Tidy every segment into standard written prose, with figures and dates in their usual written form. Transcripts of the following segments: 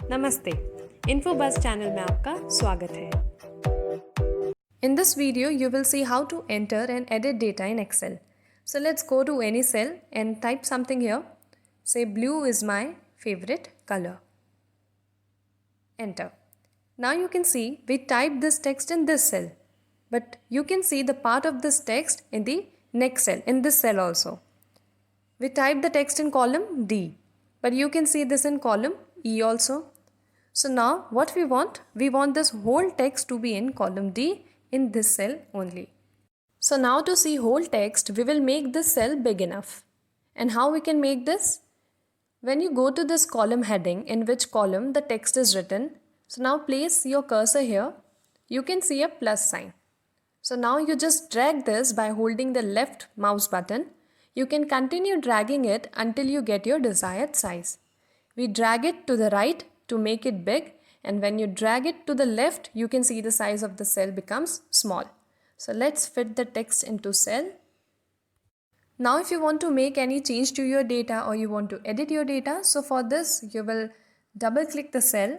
नमस्ते, InfoBuzz channel में आपका स्वागत है. In this video, you will see how to enter and edit data in Excel. So let's go to any cell and type something here. Say blue is my favorite color. Enter. Now you can see we typed this text in this cell, but you can see the part of this text in the next cell, in this cell also. We typed the text in column D, but you can see this in column E also. So now what we want this whole text to be in column D in this cell only. So now to see whole text, we will make this cell big enough. And how we can make this? When you go to this column heading, in which column the text is written, so now place your cursor here, you can see a plus sign. So now you just drag this by holding the left mouse button. You can continue dragging it until you get your desired size. We drag it to the right to make it big, and when you drag it to the left, you can see the size of the cell becomes small. So let's fit the text into cell. Now if you want to make any change to your data or you want to edit your data, so for this you will double click the cell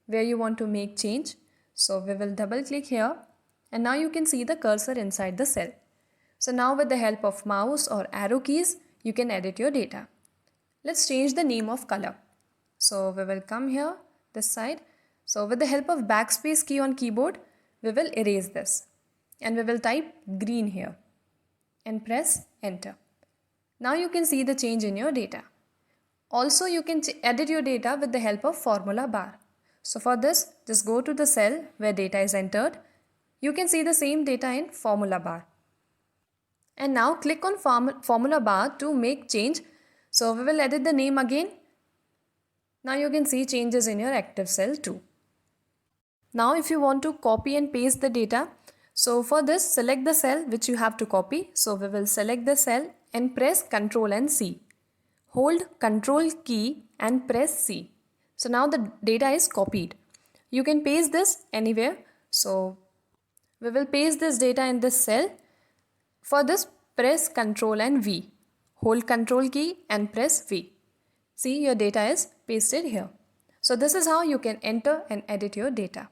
where you want to make change. So we will double click here, and now you can see the cursor inside the cell. So now with the help of mouse or arrow keys, you can edit your data. Let's change the name of color. So we will come here, this side. So with the help of backspace key on keyboard, we will erase this. And we will type green here. And press enter. Now you can see the change in your data. Also you can edit your data with the help of formula bar. So for this, just go to the cell where data is entered. You can see the same data in formula bar. And now click on formula bar to make change. So we will edit the name again. Now you can see changes in your active cell too. Now if you want to copy and paste the data, so for this select the cell which you have to copy. So we will select the cell and press Ctrl and C. Hold Ctrl key and press C. So now the data is copied. You can paste this anywhere. So we will paste this data in this cell. For this, press Ctrl and V. Hold Ctrl key and press V. See, your data is pasted here. So this is how you can enter and edit your data.